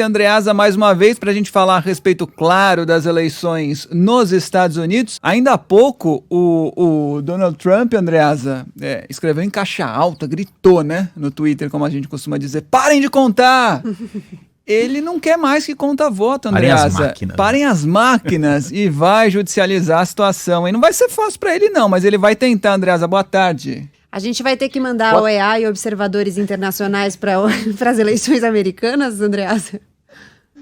Andreasa, mais uma vez, para a gente falar a respeito, claro, das eleições nos Estados Unidos. Ainda há pouco, o Donald Trump, Andreasa, escreveu em caixa alta, gritou, né, no Twitter, como a gente costuma dizer, parem de contar! Ele não quer mais que conta voto, Andreasa. Parem as máquinas e vai judicializar a situação. E não vai ser fácil para ele, não, mas ele vai tentar, Andreasa. Boa tarde. A gente vai ter que mandar a OEA e observadores internacionais para as eleições americanas, Andreasa?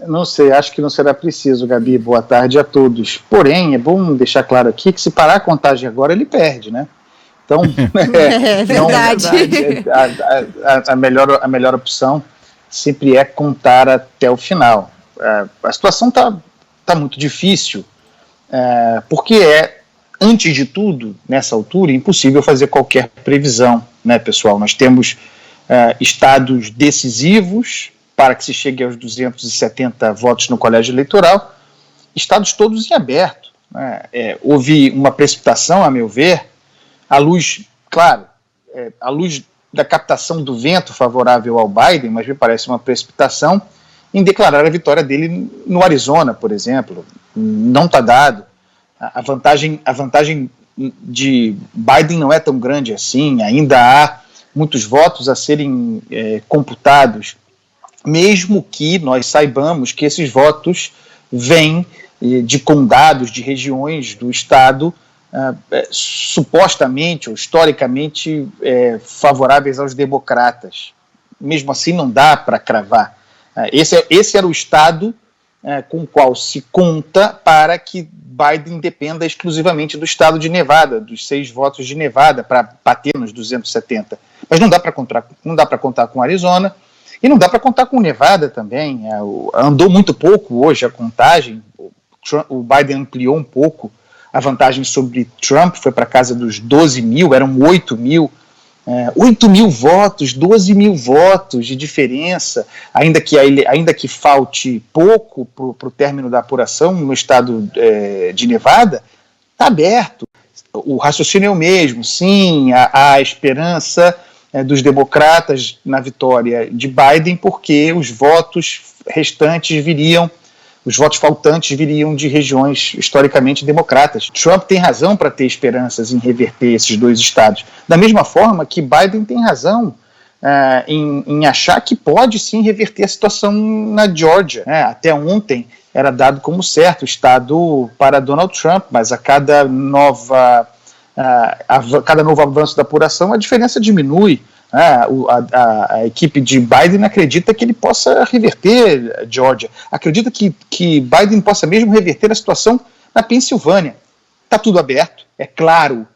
Não sei, acho que não será preciso, Gabi. Boa tarde a todos. Porém, é bom deixar claro aqui que se parar a contagem agora, ele perde, né? Então, é verdade. A melhor opção sempre é contar até o final. A situação tá muito difícil, porque antes de tudo, nessa altura, impossível fazer qualquer previsão, né, pessoal? Nós temos estados decisivos para que se chegue aos 270 votos no colégio eleitoral, estados todos em aberto, né? Houve uma precipitação, a meu ver, à luz da captação do vento favorável ao Biden, mas me parece uma precipitação em declarar a vitória dele no Arizona, por exemplo. Não está dado. A vantagem de Biden não é tão grande assim, ainda há muitos votos a serem computados, mesmo que nós saibamos que esses votos vêm de condados, de regiões do estado supostamente ou historicamente favoráveis aos democratas. Mesmo assim não dá para cravar. Esse era o estado com o qual se conta para que Biden dependa exclusivamente do estado de Nevada, dos 6 votos de Nevada, para bater nos 270. Mas não dá para contar com Arizona, e não dá para contar com Nevada também. Andou muito pouco hoje a contagem, o Biden ampliou um pouco a vantagem sobre Trump, foi para casa dos 12 mil, eram 8 mil. 8 mil votos, 12 mil votos de diferença, ainda que falte pouco para o término da apuração no estado de Nevada, está aberto. O raciocínio é o mesmo, sim, há esperança dos democratas na vitória de Biden, porque os votos faltantes viriam de regiões historicamente democratas. Trump tem razão para ter esperanças em reverter esses 2 estados, da mesma forma que Biden tem razão em achar que pode sim reverter a situação na Geórgia. Até ontem era dado como certo o estado para Donald Trump, mas a cada novo avanço da apuração a diferença diminui. A equipe de Biden acredita que ele possa reverter a Geórgia, acredita que Biden possa mesmo reverter a situação na Pensilvânia. Está tudo aberto, é claro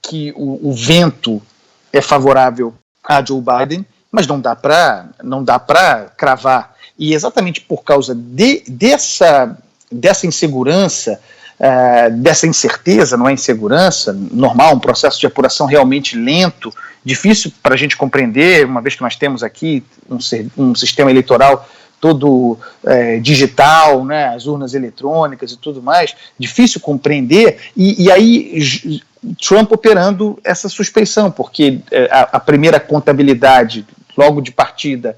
que o vento é favorável a Joe Biden, mas não dá para cravar. E exatamente por causa dessa insegurança, dessa incerteza, não é insegurança, normal, um processo de apuração realmente lento, difícil para a gente compreender, uma vez que nós temos aqui um sistema eleitoral todo digital, né, as urnas eletrônicas e tudo mais, difícil compreender, e aí Trump operando essa suspeição, porque a primeira contabilidade, logo de partida,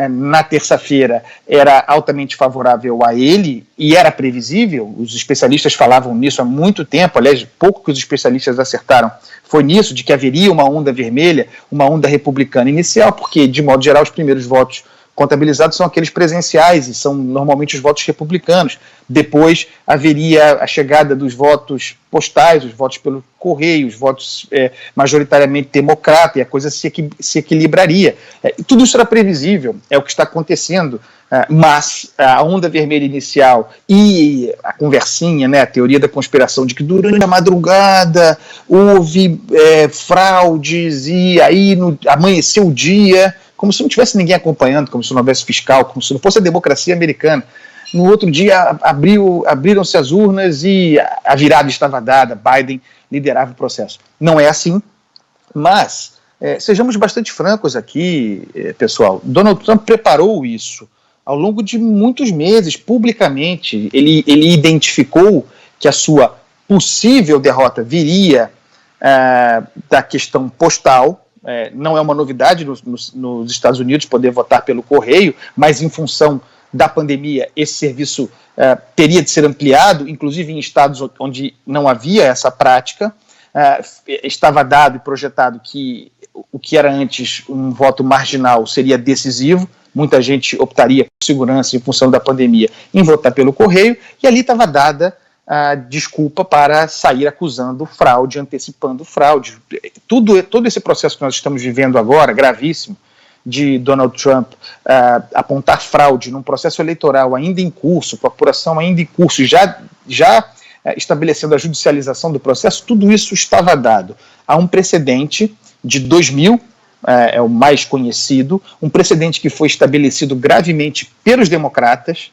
na terça-feira, era altamente favorável a ele, e era previsível, os especialistas falavam nisso há muito tempo, aliás, pouco que os especialistas acertaram foi nisso, de que haveria uma onda vermelha, uma onda republicana inicial, porque, de modo geral, os primeiros votos contabilizados são aqueles presenciais, e são normalmente os votos republicanos. Depois haveria a chegada dos votos postais, os votos pelo correio, os votos majoritariamente democrata, e a coisa se equilibraria. Tudo isso era previsível, é o que está acontecendo, mas a onda vermelha inicial e a conversinha, né, a teoria da conspiração de que durante a madrugada houve fraudes e aí amanheceu o dia, como se não tivesse ninguém acompanhando, como se não houvesse fiscal, como se não fosse a democracia americana. No outro dia abriram-se as urnas e a virada estava dada, Biden liderava o processo. Não é assim, mas sejamos bastante francos aqui, pessoal. Donald Trump preparou isso ao longo de muitos meses, publicamente. Ele identificou que a sua possível derrota viria da questão postal. Não é uma novidade nos Estados Unidos poder votar pelo correio, mas em função da pandemia, esse serviço teria de ser ampliado, inclusive em estados onde não havia essa prática. Estava dado e projetado que o que era antes um voto marginal seria decisivo, muita gente optaria por segurança em função da pandemia em votar pelo correio, e ali estava dada a desculpa para sair acusando fraude, antecipando fraude. Todo esse processo que nós estamos vivendo agora, gravíssimo, de Donald Trump apontar fraude num processo eleitoral ainda em curso, com a apuração ainda em curso, já estabelecendo a judicialização do processo, tudo isso estava dado. Há um precedente de 2000, é o mais conhecido, um precedente que foi estabelecido gravemente pelos democratas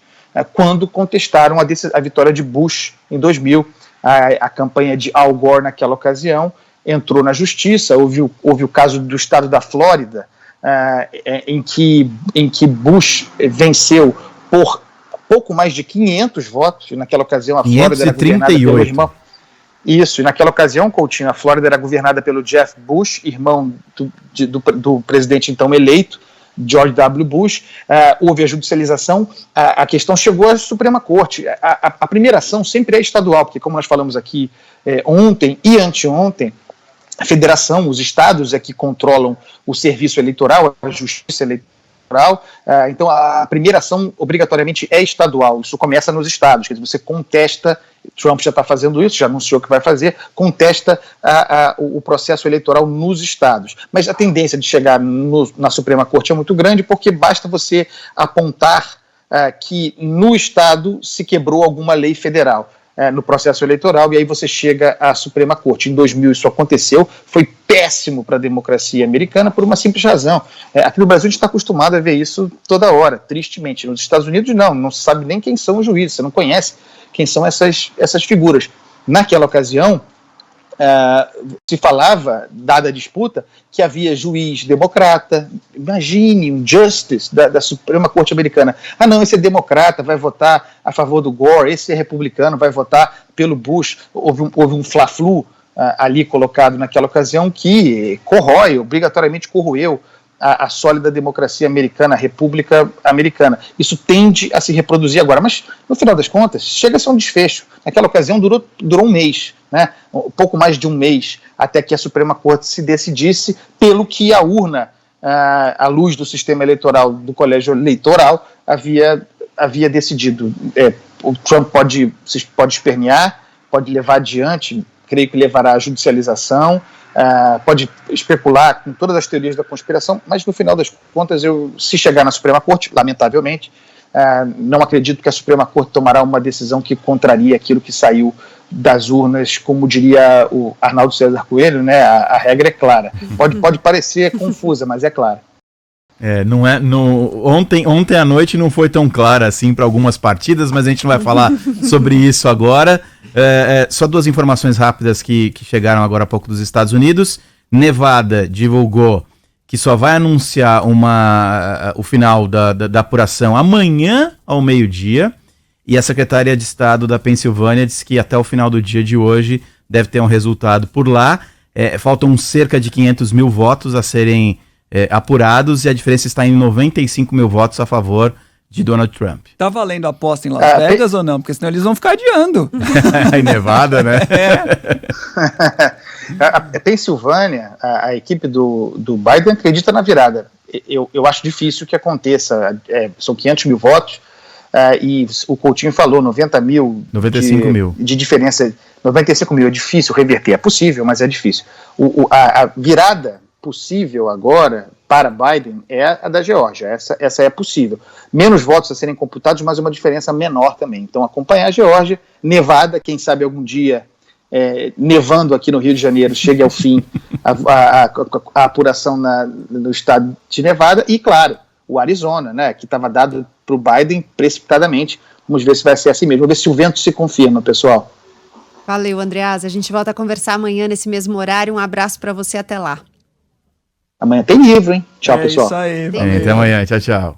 quando contestaram a vitória de Bush em 2000. A campanha de Al Gore naquela ocasião entrou na justiça, houve o caso do estado da Flórida, em que Bush venceu por pouco mais de 500 votos, e naquela ocasião a Flórida era governada pelo irmão. Isso, e naquela ocasião, Coutinho, a Flórida era governada pelo Jeff Bush, irmão do presidente então eleito, George W. Bush. Houve a judicialização, a questão chegou à Suprema Corte. A primeira ação sempre é estadual, porque como nós falamos aqui ontem e anteontem, a federação, os estados é que controlam o serviço eleitoral, a justiça eleitoral. Então a primeira ação obrigatoriamente é estadual, isso começa nos estados, quer dizer, você contesta, Trump já está fazendo isso, já anunciou que vai fazer, contesta o processo eleitoral nos estados, mas a tendência de chegar na Suprema Corte é muito grande, porque basta você apontar que no estado se quebrou alguma lei federal no processo eleitoral, e aí você chega à Suprema Corte. Em 2000 isso aconteceu, foi péssimo para a democracia americana por uma simples razão. Aqui no Brasil a gente está acostumado a ver isso toda hora, tristemente. Nos Estados Unidos não se sabe nem quem são os juízes, você não conhece quem são essas figuras. Naquela ocasião, se falava, dada a disputa, que havia juiz democrata. Imagine um justice da Suprema Corte Americana. Não, esse é democrata, vai votar a favor do Gore, esse é republicano, vai votar pelo Bush. Houve um fla-flu ali colocado naquela ocasião que obrigatoriamente corroeu a sólida democracia americana, a República Americana. Isso tende a se reproduzir agora, mas no final das contas chega a ser um desfecho. Naquela ocasião durou um mês, um pouco mais de um mês, até que a Suprema Corte se decidisse pelo que a urna, à luz do sistema eleitoral do colégio eleitoral, havia decidido. O Trump pode espernear, pode levar adiante, creio que levará à judicialização, pode especular com todas as teorias da conspiração, mas no final das contas, se chegar na Suprema Corte, lamentavelmente, não acredito que a Suprema Corte tomará uma decisão que contraria aquilo que saiu das urnas, como diria o Arnaldo César Coelho, a regra é clara. Pode parecer confusa, mas é clara. Ontem à noite não foi tão clara assim para algumas partidas, mas a gente não vai falar sobre isso agora. Só duas informações rápidas que chegaram agora há pouco dos Estados Unidos. Nevada divulgou que só vai anunciar o final da apuração amanhã ao meio-dia, e a secretária de Estado da Pensilvânia disse que até o final do dia de hoje deve ter um resultado por lá. Faltam cerca de 500 mil votos a serem apurados, e a diferença está em 95 mil votos a favor de Donald Trump. Tá valendo a aposta em Las Vegas ou não? Porque senão eles vão ficar adiando. Em Nevada, né? A Pensilvânia, a equipe do Biden acredita na virada. Eu acho difícil que aconteça. São 500 mil votos, e o Coutinho falou 95 mil de diferença. 95 mil é difícil reverter. É possível, mas é difícil. A virada possível agora para Biden é a da Geórgia. Essa é possível. Menos votos a serem computados, mas uma diferença menor também. Então, acompanhar a Geórgia, Nevada, quem sabe algum dia, nevando aqui no Rio de Janeiro, chegue ao fim a apuração no estado de Nevada, e, claro, o Arizona, que estava dado para o Biden precipitadamente. Vamos ver se vai ser assim mesmo. Vamos ver se o vento se confirma, pessoal. Valeu, Andreasa. A gente volta a conversar amanhã nesse mesmo horário. Um abraço para você, até lá. Amanhã tem livro, hein? Tchau, pessoal. Isso aí. Até amanhã. Tchau, tchau.